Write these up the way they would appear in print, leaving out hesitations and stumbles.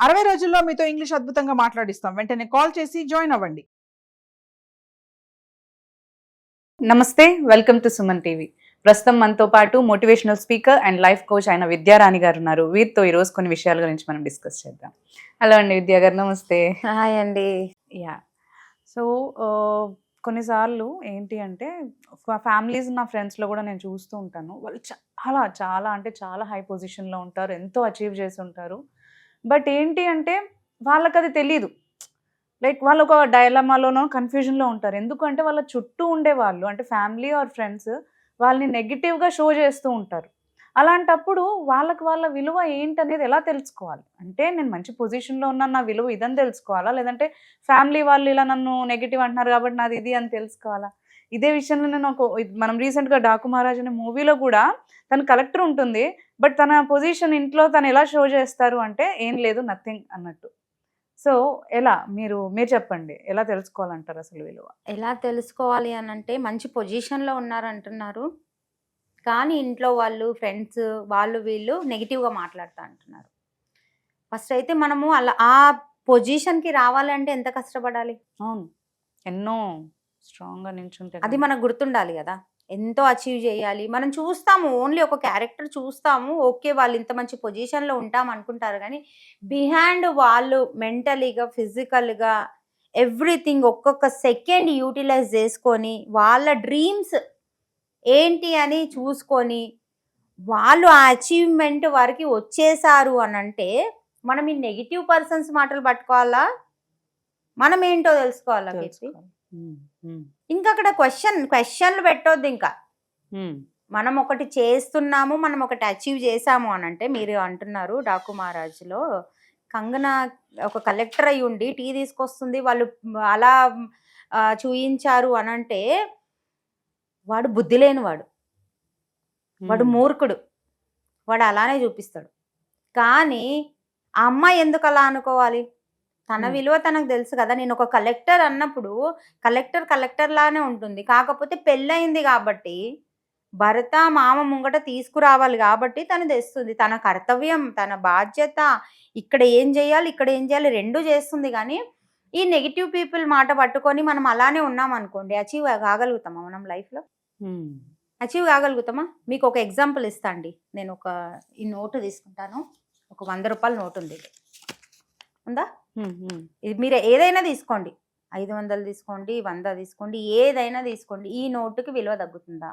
60 రోజుల్లో మీతో ఇంగ్లీష్ అద్భుతంగా మాట్లాడిస్తాం. వెంటనే కాల్ చేసి జాయిన్ అవ్వండి. నమస్తే, వెల్కమ్ టు సుమన్ టీవీ. ప్రస్తుతం మనతో పాటు motivational speaker and life coach అయిన విద్యారాణి గారు ఉన్నారు. వీరితో ఈరోజు కొన్ని విషయాల గురించి మనం డిస్కస్ చేద్దాం. హలో అండి విద్యా గారు, నమస్తే. హాయ్ అండి. యా, సో కొన్నిసార్లు ఏంటి అంటే ఫ్యామిలీస్, నా ఫ్రెండ్స్లో కూడా నేను చూస్తూ ఉంటాను. వాళ్ళు చాలా చాలా అంటే చాలా హై పొజిషన్లో ఉంటారు, ఎంతో అచీవ్ చేసి ఉంటారు. బట్ ఏంటి అంటే వాళ్ళకి అది తెలీదు. లైక్ వాళ్ళు ఒక డైలమాలోనో కన్ఫ్యూజన్లో ఉంటారు. ఎందుకంటే వాళ్ళ చుట్టూ ఉండే వాళ్ళు అంటే ఫ్యామిలీ ఆర్ ఫ్రెండ్స్ వాళ్ళని నెగిటివ్గా షో చేస్తూ ఉంటారు. అలాంటప్పుడు వాళ్ళ విలువ ఏంటనేది ఎలా తెలుసుకోవాలి? అంటే నేను మంచి పొజిషన్లో ఉన్నాను, నా విలువ ఇదని తెలుసుకోవాలా, లేదంటే ఫ్యామిలీ వాళ్ళు ఇలా నన్ను నెగిటివ్ అంటున్నారు కాబట్టి నాది ఇది అని తెలుసుకోవాలా? ఇదే విషయంలో నేను మనం రీసెంట్గా డాకు మహారాజ్ అనే మూవీలో కూడా తను కలెక్టర్ ఉంటుంది, బట్ తన పొజిషన్ ఇంట్లో తను ఎలా షో చేస్తారు అంటే ఏం లేదు, నథింగ్ అన్నట్టు. సో ఎలా మీరు చెప్పండి, ఎలా తెలుసుకోవాలంటారు అసలు విలువ? ఎలా తెలుసుకోవాలి అని అంటే, మంచి పొజిషన్లో ఉన్నారంటున్నారు కానీ ఇంట్లో వాళ్ళు, ఫ్రెండ్స్ వాళ్ళు వీళ్ళు నెగిటివ్గా మాట్లాడుతూ అంటున్నారు. ఫస్ట్ అయితే మనము అలా ఆ పొజిషన్కి రావాలంటే ఎంత కష్టపడాలి? అవును, ఎన్నో స్ట్రాంగ్గా నిల్చుంటే అది మనకు గుర్తుండాలి కదా. ఎంతో అచీవ్ చేయాలి. మనం చూస్తాము, ఓన్లీ ఒక క్యారెక్టర్ చూస్తాము, ఓకే వాళ్ళు ఇంత మంచి పొజిషన్లో ఉంటాం అనుకుంటారు, కానీ బిహైండ్ వాళ్ళు మెంటలీగా, ఫిజికల్గా ఎవ్రీథింగ్ ఒక్కొక్క సెకండ్ యూటిలైజ్ చేసుకొని వాళ్ళ డ్రీమ్స్ ఏంటి అని చూసుకొని వాళ్ళు ఆ అచీవ్మెంట్ వారికి వచ్చేసారు అని అంటే మనం ఈ నెగిటివ్ పర్సన్స్ మాటలు పట్టుకోవాలా, మనం ఏంటో తెలుసుకోవాలా? ఇంకా అక్కడ క్వశ్చన్లు పెట్టొద్దు. ఇంకా మనం ఒకటి చేస్తున్నాము, మనం ఒకటి అచీవ్ చేసాము అని అంటే, మీరు అంటున్నారు డాకు మహారాజ్లో కంగనా ఒక కలెక్టర్ అయి ఉండి టీ తీసుకొస్తుంది, వాళ్ళు అలా చూయించారు అని అంటే వాడు బుద్ధి లేనివాడు, వాడు మూర్ఖుడు, వాడు అలానే చూపిస్తాడు. కానీ ఆ అమ్మాయి ఎందుకు అలా అనుకోవాలి? తన విలువ తనకు తెలుసు కదా. నేను ఒక కలెక్టర్ అన్నప్పుడు కలెక్టర్ లానే ఉంటుంది, కాకపోతే పెళ్ళయింది కాబట్టి భర్త మామ ముంగట తీసుకురావాలి కాబట్టి తను తెస్తుంది. తన కర్తవ్యం, తన బాధ్యత, ఇక్కడ ఏం చేయాలి ఇక్కడ ఏం చేయాలి రెండు చేస్తుంది. కానీ ఈ నెగిటివ్ పీపుల్ మాట పట్టుకొని మనం అలానే ఉన్నాం అనుకోండి, అచీవ్ కాగలుగుతామా? మనం లైఫ్లో అచీవ్ కాగలుగుతామా? మీకు ఒక ఎగ్జాంపుల్ ఇస్తా అండి. నేను ఈ నోటు తీసుకుంటాను, ఒక 100 రూపాయల నోటు ఉంది, ఉందా? ఇది మీరు ఏదైనా తీసుకోండి, 500 తీసుకోండి, 100 తీసుకోండి, ఏదైనా తీసుకోండి, ఈ నోటుకి విలువ తగ్గుతుందా?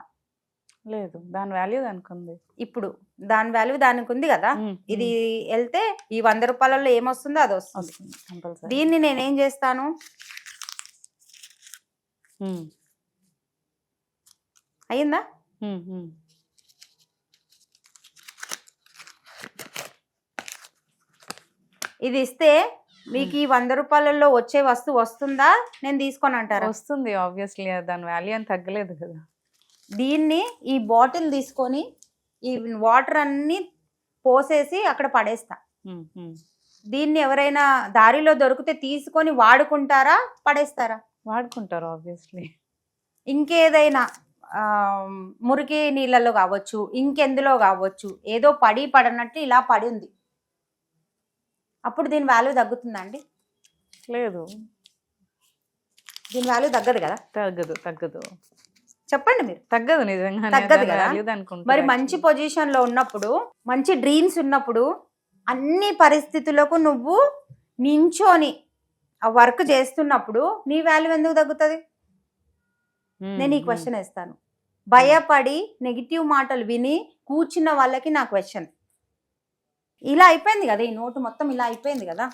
లేదు, దాని వాల్యూ దానికి ఉంది. ఇప్పుడు దాని వాల్యూ దానికి ఉంది కదా. ఇది వెళ్తే ఈ 100 రూపాయలలో ఏమొస్తుందో అది వస్తుంది. దీన్ని నేనేం చేస్తాను, అయిందా? ఇది ఇస్తే మీకు ఈ 100 రూపాయలలో వచ్చే వస్తువు వస్తుందా? నేను తీసుకొని అంటారా? వస్తుంది, ఆబ్వియస్లీ దాని వాల్యూ అని తగ్గలేదు కదా. దీన్ని ఈ బాటిల్ తీసుకొని ఈ వాటర్ అన్ని పోసేసి అక్కడ పడేస్తా. దీన్ని ఎవరైనా దారిలో దొరికితే తీసుకొని వాడుకుంటారా, పడేస్తారా? వాడుకుంటారు ఆబ్వియస్లీ. ఇంకేదైనా మురికి నీళ్ళలో కావచ్చు, ఇంకెందులో కావచ్చు, ఏదో పడనట్టు ఇలా పడి ఉంది, అప్పుడు దీని వాల్యూ తగ్గుతుందా అండి? లేదు, దీని వాల్యూ తగ్గదు కదా. తగ్గదు చెప్పండి మీరు. తగ్గదు, నిజంగా తగ్గదు కదా. మరి మంచి పొజిషన్లో ఉన్నప్పుడు, మంచి డ్రీమ్స్ ఉన్నప్పుడు, అన్ని పరిస్థితులకు నువ్వు నించోని ఆ వర్క్ చేస్తున్నప్పుడు నీ వాల్యూ ఎందుకు తగ్గుతుంది? నేను ఈ క్వశ్చన్ వేస్తాను. భయపడి నెగిటివ్ మాటలు విని కూర్చున్న వాళ్ళకి నా క్వశ్చన్. ఇలా అయిపోయింది కదా, ఈ నోటు మొత్తం ఇలా అయిపోయింది కదా,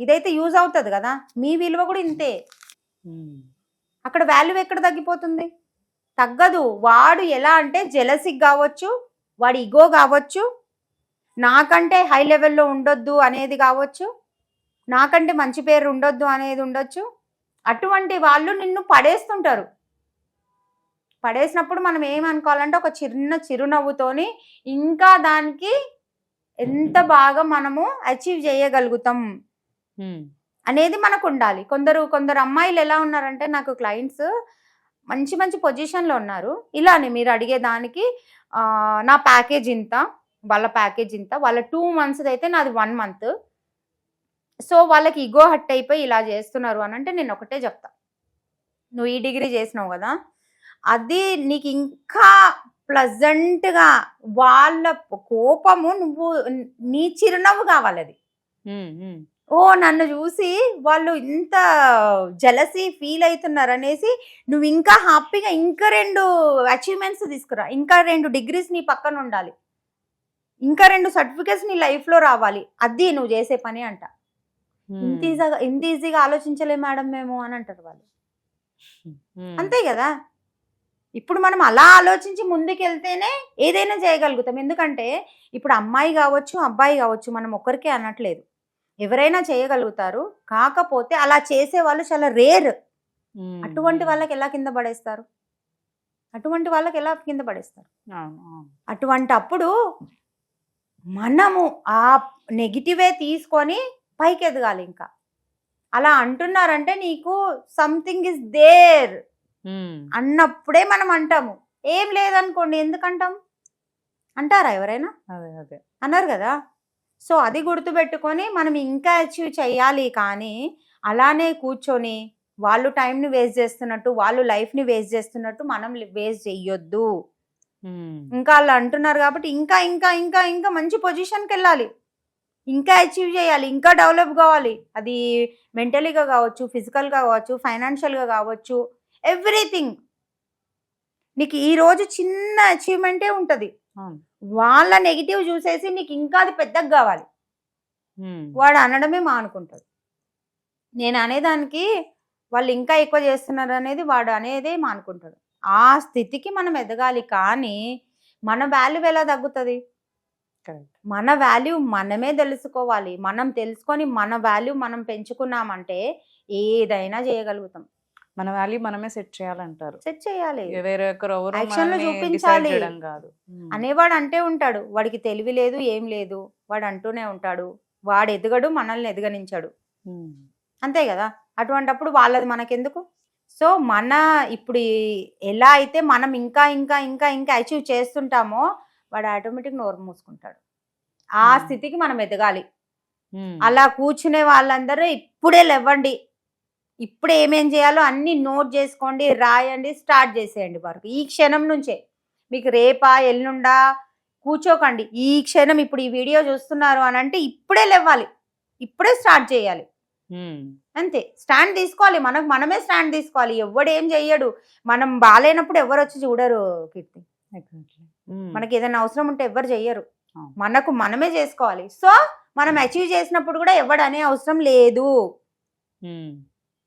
ఇదైతే యూజ్ అవుతుంది కదా. మీ విలువ కూడా ఇంతే. అక్కడ వాల్యూ ఎక్కడ తగ్గిపోతుంది? తగ్గదు. వాడు ఎలా అంటే జెలసీ కావచ్చు, వాడి ఇగో కావచ్చు, నాకంటే హై లెవెల్లో ఉండొద్దు అనేది కావచ్చు, నాకంటే మంచి పేరు ఉండొద్దు అనేది ఉండొచ్చు. అటువంటి వాళ్ళు నిన్ను పడేస్తుంటారు. పడేసినప్పుడు మనం ఏమనుకోవాలంటే ఒక చిరునవ్వుతోని ఇంకా దానికి ఎంత బాగా మనము అచీవ్ చేయగలుగుతాం అనేది మనకు ఉండాలి. కొందరు అమ్మాయిలు ఎలా ఉన్నారంటే, నాకు క్లయింట్స్ మంచి మంచి పొజిషన్లో ఉన్నారు, ఇలానే మీరు అడిగేదానికి నా ప్యాకేజ్ ఇంత, వాళ్ళ ప్యాకేజ్ ఇంత, వాళ్ళ 2 months అయితే నాది 1 month, సో వాళ్ళకి ఈగో హట్ అయిపోయి ఇలా చేస్తున్నారు అని అంటే నేను ఒకటే చెప్తా, నువ్వు ఈ డిగ్రీ చేసినావు కదా, అది నీకు ఇంకా ప్లజెంట్గా వాళ్ళ కోపము నువ్వు నీ చిరునవ్వు కావాలి అది. ఓ నన్ను చూసి వాళ్ళు ఇంత జలసీ ఫీల్ అవుతున్నారు అనేసి నువ్వు ఇంకా హ్యాపీగా ఇంకా 2 అచీవ్మెంట్స్ తీసుకురా, ఇంకా 2 డిగ్రీస్ నీ పక్కన ఉండాలి, ఇంకా 2 సర్టిఫికేట్స్ నీ లైఫ్లో రావాలి, అది నువ్వు చేసే పని అంట. ఇంత ఈజీగా ఆలోచించలే మేడం మేము అని అంటారు వాళ్ళు. అంతే కదా, ఇప్పుడు మనం అలా ఆలోచించి ముందుకెళ్తేనే ఏదైనా చేయగలుగుతాం. ఎందుకంటే ఇప్పుడు అమ్మాయి కావచ్చు అబ్బాయి కావచ్చు, మనం ఒక్కరికే అనట్లేదు, ఎవరైనా చేయగలుగుతారు. కాకపోతే అలా చేసే వాళ్ళు చాలా రేర్. అటువంటి వాళ్ళకి ఎలా కింద పడేస్తారు, అటువంటి అప్పుడు మనము ఆ నెగిటివే తీసుకొని పైకి ఎదగాలి. ఇంకా అలా అంటున్నారంటే నీకు సంథింగ్ ఇస్ దేర్ అన్నప్పుడే మనం అంటాము. ఏం లేదనుకోండి ఎందుకంటాం, అంటారా ఎవరైనా? అదే అన్నారు కదా. సో అది గుర్తుపెట్టుకొని మనం ఇంకా అచీవ్ చేయాలి. కానీ అలానే కూర్చొని వాళ్ళు టైంని వేస్ట్ చేస్తున్నట్టు, వాళ్ళు లైఫ్ని వేస్ట్ చేస్తున్నట్టు మనం వేస్ట్ చెయ్యొద్దు. ఇంకా వాళ్ళు అంటున్నారు కాబట్టి ఇంకా ఇంకా ఇంకా ఇంకా మంచి పొజిషన్కి వెళ్ళాలి, ఇంకా అచీవ్ చేయాలి, ఇంకా డెవలప్ కావాలి. అది మెంటలీగా కావచ్చు, ఫిజికల్గా కావచ్చు, ఫైనాన్షియల్గా కావచ్చు, ఎవ్రీథింగ్. నీకు ఈరోజు చిన్న అచీవ్మెంటే ఉంటుంది, వాళ్ళ నెగిటివ్ చూసేసి నీకు ఇంకా అది పెద్దగా కావాలి, వాడు అనడమే మానుకుంటాడు. నేను అనేదానికి వాళ్ళు ఇంకా ఎక్కువ చేస్తున్నారు అనేది వాడు అనేదే మానుకుంటాడు. ఆ స్థితికి మనం ఎదగాలి. కానీ మన వాల్యూ ఎలా తగ్గుతుంది? మన వాల్యూ మనమే తెలుసుకోవాలి. మనం తెలుసుకొని మన వాల్యూ మనం పెంచుకున్నామంటే ఏదైనా చేయగలుగుతాం. మన వాల్యూ మనమే సెట్ చేయాలంటారు. సెట్ చేయాలి, వేరే యాక్షన్లో చూపించాలి. అనేవాడు అంటే ఉంటాడు, వాడికి తెలివి లేదు ఏం లేదు, వాడు అంటూనే ఉంటాడు, వాడు ఎదగడు, మనల్ని ఎదగనించాడు. అంతే కదా. అటువంటప్పుడు వాళ్ళది మనకెందుకు? సో మన ఇప్పుడు ఎలా అయితే మనం ఇంకా ఇంకా ఇంకా ఇంకా అచీవ్ చేస్తుంటామో వాడు ఆటోమేటిక్ నోరు మూసుకుంటాడు. ఆ స్థితికి మనం ఎదగాలి. అలా కూర్చునే వాళ్ళందరూ ఇప్పుడే లేవండి, ఇప్పుడు ఏమేం చేయాలో అన్ని నోట్ చేసుకోండి, రాయండి, స్టార్ట్ చేసేయండి వరకు. ఈ క్షణం నుంచే, మీకు రేపా ఎల్లుండా కూర్చోకండి. ఈ క్షణం ఇప్పుడు ఈ వీడియో చూస్తున్నారు అని అంటే ఇప్పుడే లేవాలి, ఇప్పుడే స్టార్ట్ చేయాలి. అంతే, స్టాండ్ తీసుకోవాలి. మనమే స్టాండ్ తీసుకోవాలి. ఎవడు ఏం చెయ్యడు. మనం బాగాలేనప్పుడు ఎవరు వచ్చి చూడరు కీర్తి. మనకి ఏదైనా అవసరం ఉంటే ఎవరు చెయ్యరు, మనకు మనమే చేసుకోవాలి. సో మనం అచీవ్ చేసినప్పుడు కూడా ఎవడు అనే అవసరం లేదు.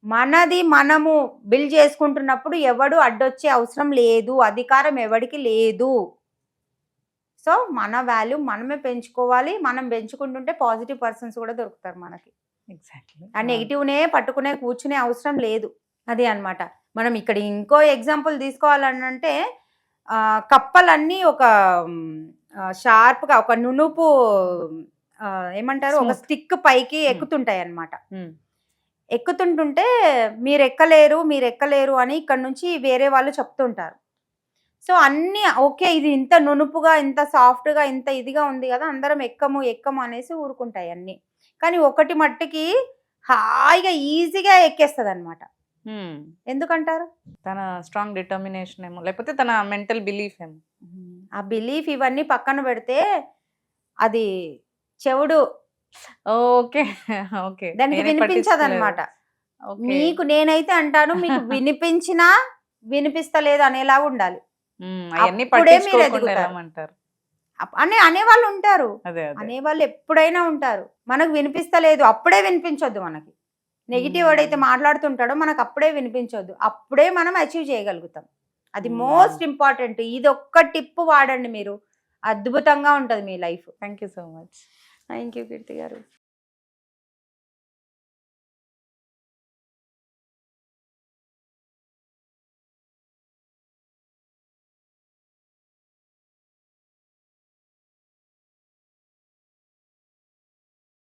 మనది మనము బిల్డ్ చేసుకుంటున్నప్పుడు ఎవడు అడ్డొచ్చే అవసరం లేదు, అధికారం ఎవడికి లేదు. సో మన వాల్యూ మనమే పెంచుకోవాలి. మనం పెంచుకుంటుంటే పాజిటివ్ పర్సన్స్ కూడా దొరుకుతారు మనకి. ఎగ్జాక్ట్లీ. ఆ నెగిటివ్నే పట్టుకునే కూర్చునే అవసరం లేదు. అది అన్నమాట. మనం ఇక్కడ ఇంకో ఎగ్జాంపుల్ తీసుకోవాలంటే కప్పలన్నీ ఒక షార్ప్గా ఒక నునుపు ఏమంటారు ఒక స్టిక్ పైకి ఎక్కుతుంటాయి అన్నమాట. ఎక్కుతుంటుంటే మీరు ఎక్కలేరు అని ఇక్కడ నుంచి వేరే వాళ్ళు చెప్తుంటారు. సో అన్నీ ఓకే, ఇది ఇంత నునుపుగా ఇంత సాఫ్ట్గా ఇంత ఇదిగా ఉంది కదా, అందరం ఎక్కము అనేసి ఊరుకుంటాయి అన్నీ. కానీ ఒకటి మట్టికి హాయిగా ఈజీగా ఎక్కేస్తుంది అనమాట. ఎందుకంటారు? తన స్ట్రాంగ్ డిటర్మినేషన్ ఏమో, లేకపోతే తన మెంటల్ బిలీఫ్ ఏమో. ఆ బిలీఫ్ ఇవన్నీ పక్కన పెడితే అది చెవుడు. ఓకే ఓకే, దానికి వినిపించదు అనమాట. మీకు నేనైతే అంటాను, మీకు వినిపించినా వినిపిస్తలేదు అనేలా ఉండాలి. అనేవాళ్ళు ఉంటారు, అనేవాళ్ళు ఎప్పుడైనా ఉంటారు. మనకు వినిపిస్తలేదు అప్పుడే వినిపించొద్దు. మనకి నెగిటివ్ వాడైతే మాట్లాడుతుంటాడో మనకు అప్పుడే వినిపించొద్దు, అప్పుడే మనం అచీవ్ చేయగలుగుతాం. అది మోస్ట్ ఇంపార్టెంట్. ఇది ఒక్క టిప్ వాడండి మీరు, అద్భుతంగా ఉంటుంది మీ life. Thank you so much. Thank you Keerthi గారు.